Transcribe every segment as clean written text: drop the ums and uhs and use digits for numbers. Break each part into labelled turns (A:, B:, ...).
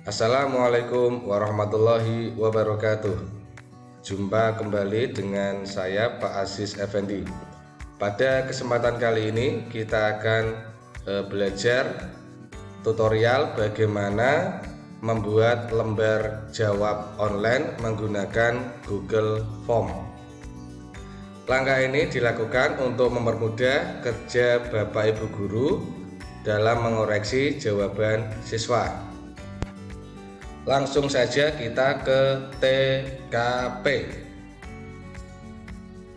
A: Assalamualaikum warahmatullahi wabarakatuh. Jumpa kembali dengan saya Pak Aziz Effendi. Pada kesempatan kali ini kita akan belajar tutorial bagaimana membuat lembar jawab online menggunakan Google Form. Langkah ini dilakukan untuk mempermudah kerja Bapak Ibu guru dalam mengoreksi jawaban siswa. Langsung saja kita ke TKP.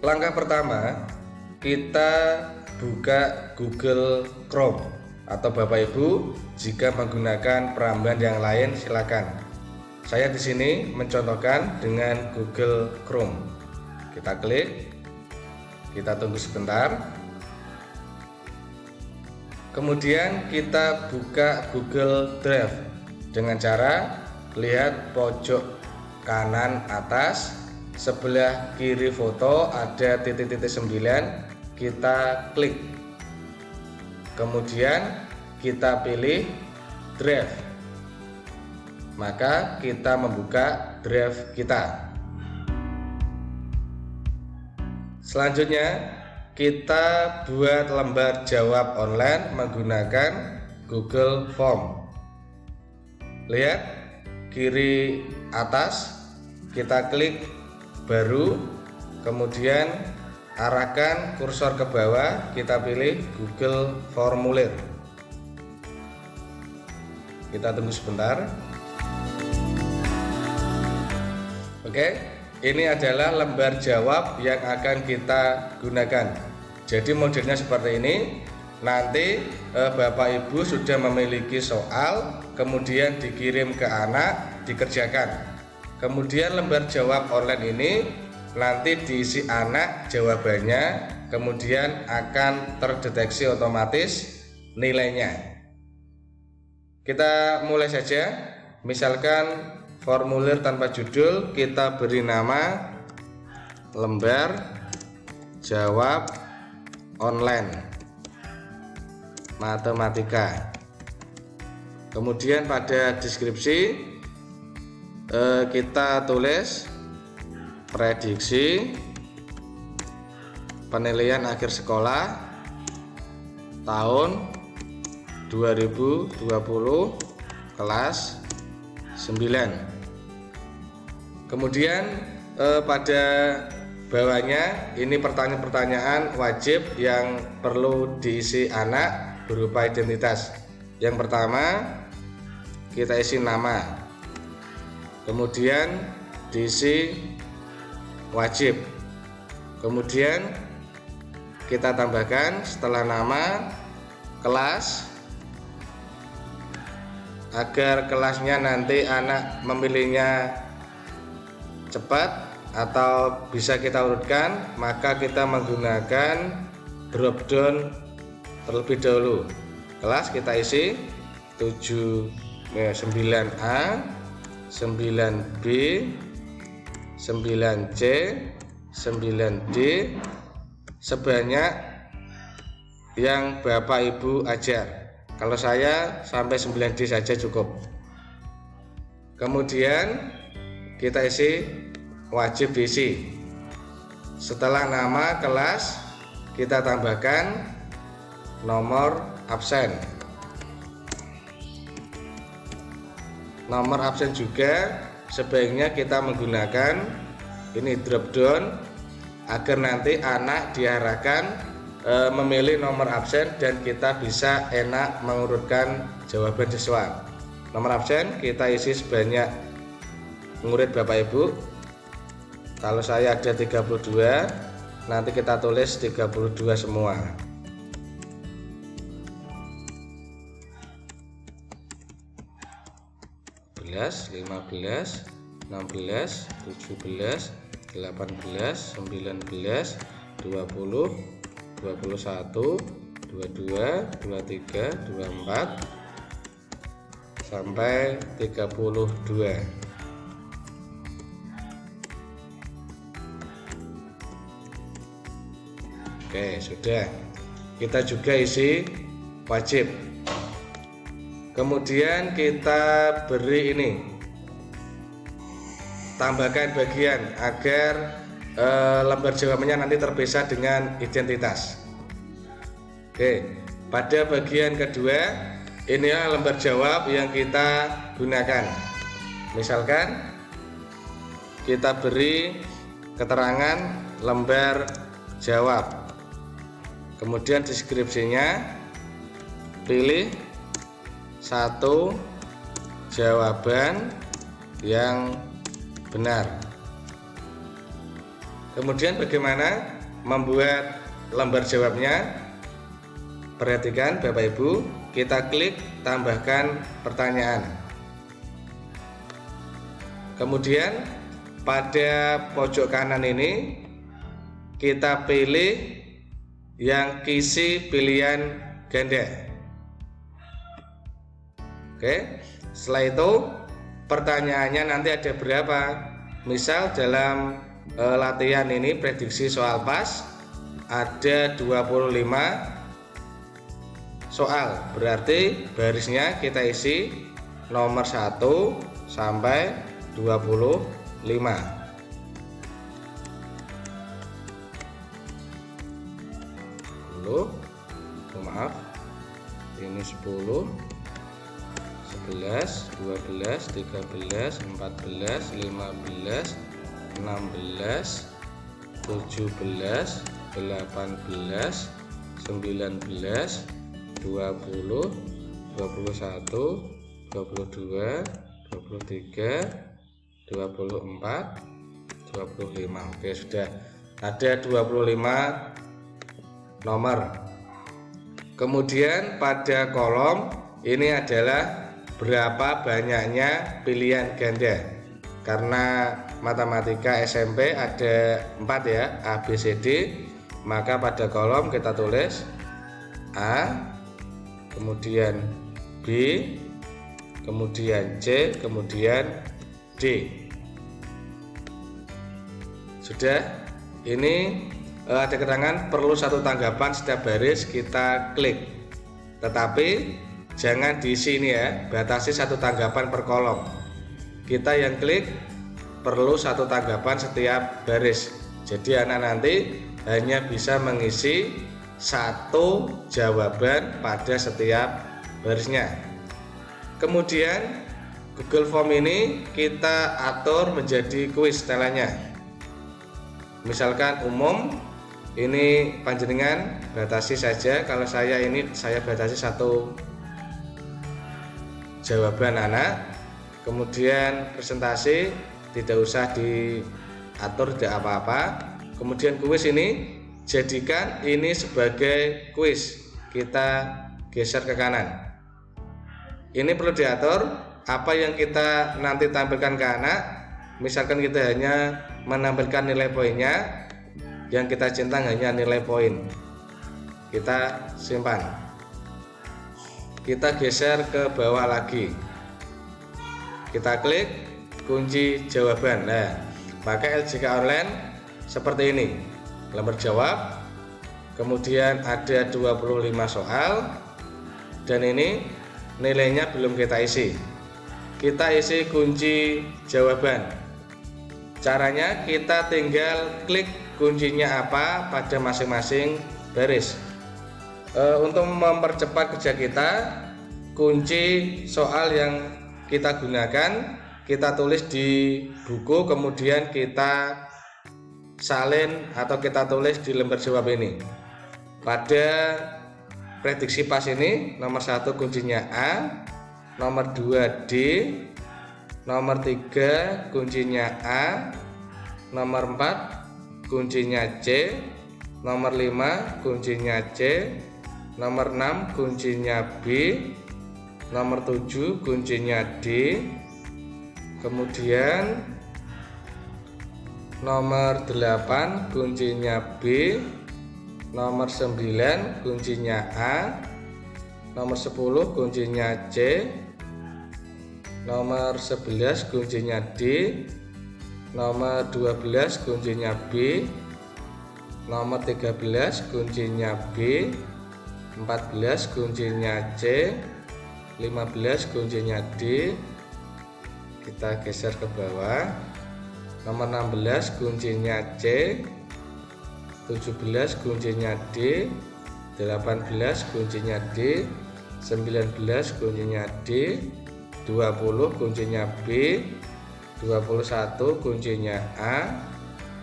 A: Langkah pertama, kita buka Google Chrome, atau Bapak Ibu jika menggunakan perambahan yang lain silakan. Saya di sini mencontohkan dengan Google Chrome. Kita klik, kita tunggu sebentar. Kemudian kita buka Google Drive dengan cara lihat pojok kanan atas, sebelah kiri foto ada titik-titik 9, kita klik. Kemudian kita pilih drive. Maka kita membuka drive kita. Selanjutnya kita buat lembar jawab online menggunakan Google Form. Lihat kiri atas, kita klik baru, kemudian arahkan kursor ke bawah, kita pilih Google Formulir. Kita tunggu sebentar. Oke, ini adalah lembar jawab yang akan kita gunakan. Jadi modelnya seperti ini. Nanti Bapak Ibu sudah memiliki soal, kemudian dikirim ke anak, dikerjakan. Kemudian lembar jawab online ini nanti diisi anak jawabannya, kemudian akan terdeteksi otomatis nilainya. Kita mulai saja. Misalkan formulir tanpa judul, kita beri nama lembar jawab online matematika. Kemudian pada deskripsi kita tulis prediksi penilaian akhir sekolah tahun 2020 kelas 9. Kemudian pada bawahnya ini pertanyaan-pertanyaan wajib yang perlu diisi anak berupa identitas. Yang pertama, kita isi nama, kemudian diisi wajib, kemudian kita tambahkan setelah nama kelas, agar kelasnya nanti anak memilihnya cepat atau bisa kita urutkan, maka kita menggunakan drop down terlebih dahulu. Kelas kita isi 9A, 9B, 9C, 9D sebanyak yang Bapak Ibu ajar. Kalau saya sampai 9D saja cukup. Kemudian kita isi wajib diisi. Setelah nama kelas kita tambahkan nomor absen. Nomor absen juga sebaiknya kita menggunakan ini drop down agar nanti anak diarahkan memilih nomor absen dan kita bisa enak mengurutkan jawaban siswa. Nomor absen kita isi sebanyak murid Bapak Ibu. Kalau saya ada 32, nanti kita tulis 32 semua. 15, 16, 17, 18, 19, 20, 21, 22, 23, 24 sampai 32. Oke, sudah. Kita juga isi wajib. Kemudian kita beri ini, tambahkan bagian agar lembar jawabannya nanti terpisah dengan identitas. Oke, pada bagian kedua inilah lembar jawab yang kita gunakan. Misalkan kita beri keterangan lembar jawab, kemudian deskripsinya, pilih satu jawaban yang benar. Kemudian bagaimana membuat lembar jawabnya? Perhatikan Bapak Ibu, kita klik tambahkan pertanyaan. Kemudian pada pojok kanan ini kita pilih yang kisi pilihan ganda. Oke, setelah itu pertanyaannya nanti ada berapa. Misal dalam latihan ini prediksi soal pas ada 25 soal, berarti barisnya kita isi nomor 1 sampai 25. Maaf, ini 10, 11, 12, 13, 14, 15, 16, 17, 18, 19, 20, 21, 22, 23, 24, 25. Oke, sudah ada 25 nomor. Kemudian pada kolom ini adalah berapa banyaknya pilihan ganda. Karena matematika SMP ada 4 ya, A, B, C, D, maka pada kolom kita tulis A, kemudian B, kemudian C, kemudian D. Sudah, ini ada keterangan perlu satu tanggapan setiap baris, kita klik. Tetapi jangan di sini ya, batasi satu tanggapan per kolom. Kita yang klik perlu satu tanggapan setiap baris. Jadi anak nanti hanya bisa mengisi satu jawaban pada setiap barisnya. Kemudian Google Form ini kita atur menjadi kuis setelannya. Misalkan umum, ini panjenengan batasi saja. Kalau saya ini saya batasi satu jawaban anak. Kemudian presentasi tidak usah diatur, tidak apa-apa. Kemudian kuis ini jadikan ini sebagai kuis, kita geser ke kanan. Ini perlu diatur apa yang kita nanti tampilkan ke anak. Misalkan kita hanya menampilkan nilai poinnya, yang kita centang hanya nilai poin, kita simpan. Kita geser ke bawah lagi, kita klik kunci jawaban. Nah, pakai LJK Online seperti ini, lembar jawab, kemudian ada 25 soal, dan ini nilainya belum kita isi. Kita isi kunci jawaban. Caranya kita tinggal klik kuncinya apa pada masing-masing baris. Untuk mempercepat kerja kita, kunci soal yang kita gunakan kita tulis di buku, kemudian kita salin atau kita tulis di lembar jawab ini. Pada prediksi pas ini nomor 1 kuncinya A, nomor 2 D, nomor 3 kuncinya A, nomor 4 kuncinya C, nomor 5 kuncinya C, nomor 6 kuncinya B, nomor 7 kuncinya D, kemudian nomor 8 kuncinya B, nomor 9 kuncinya A, nomor 10 kuncinya C, nomor 11 kuncinya D, nomor 12 kuncinya B, nomor 13 kuncinya B, 14 kuncinya C, 15 kuncinya D, kita geser ke bawah. Nomor 16 kuncinya C, 17 kuncinya D, 18 kuncinya D, 19 kuncinya D, 20 kuncinya B, 21 kuncinya A,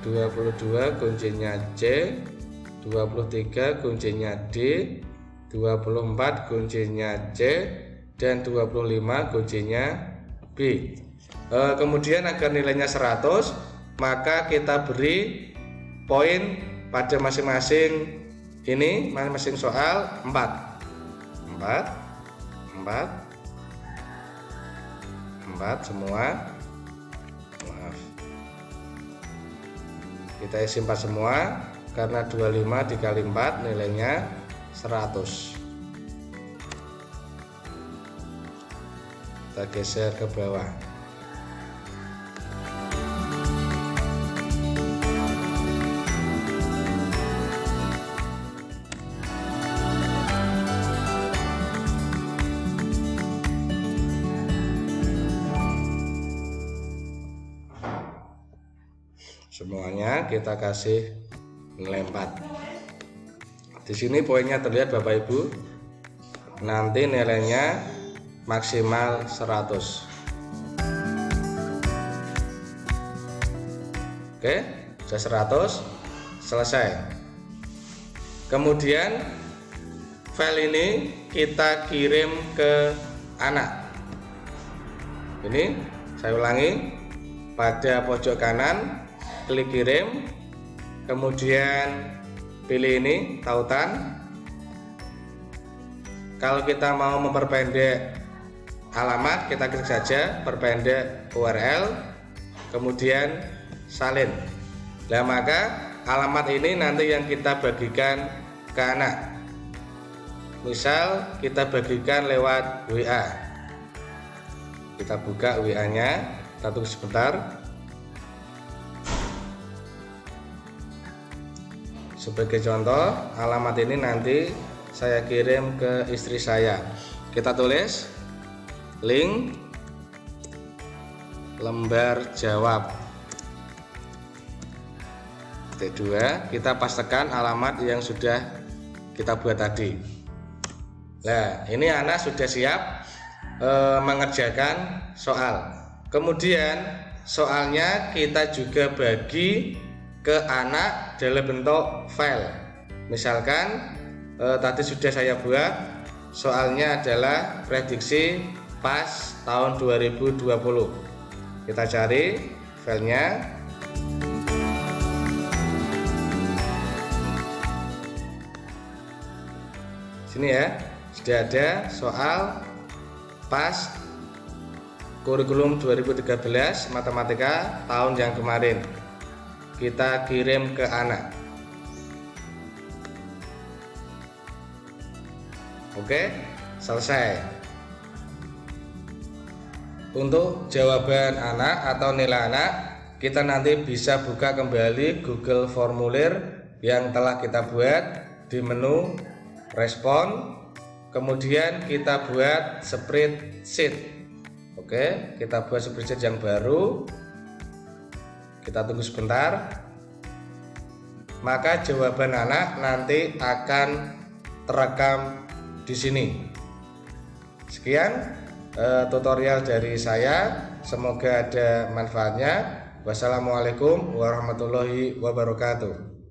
A: 22 kuncinya C, 23 kuncinya D, 24 kuncinya C, dan 25 kuncinya B. Kemudian agar nilainya 100, maka kita beri poin pada masing-masing ini, masing-masing soal 4 semua. Maaf, kita isi 4 semua, karena 25 dikali 4 nilainya 100. Kita geser ke bawah. Semuanya kita kasih nilai 4. Di sini poinnya terlihat Bapak Ibu. Nanti nilainya maksimal 100. Oke, sudah 100, selesai. Kemudian file ini kita kirim ke anak. Ini saya ulangi, pada pojok kanan klik kirim, kemudian pilih ini tautan. Kalau kita mau memperpendek alamat, kita klik saja perpendek URL, kemudian salin. Nah, maka alamat ini nanti yang kita bagikan ke anak. Misal kita bagikan lewat WA. Kita buka WA-nya, kita tunggu sebentar. Sebagai contoh, alamat ini nanti saya kirim ke istri saya. Kita tulis link lembar jawab. Titik 2, kita pastekan alamat yang sudah kita buat tadi. Nah, ini anak sudah siap mengerjakan soal. Kemudian soalnya kita juga bagi ke anak dalam bentuk file. Misalkan tadi sudah saya buat, soalnya adalah prediksi PAS tahun 2020. Kita cari filenya. Sini ya, sudah ada soal PAS kurikulum 2013 matematika tahun yang kemarin. Kita kirim ke anak. Oke, selesai. Untuk jawaban anak atau nilai anak, kita nanti bisa buka kembali Google Formulir yang telah kita buat di menu respon. Kemudian kita buat spreadsheet. Oke, kita buat spreadsheet yang baru. Kita tunggu sebentar. Maka jawaban anak nanti akan terekam di sini. Sekian tutorial dari saya. Semoga ada manfaatnya. Wassalamualaikum warahmatullahi wabarakatuh.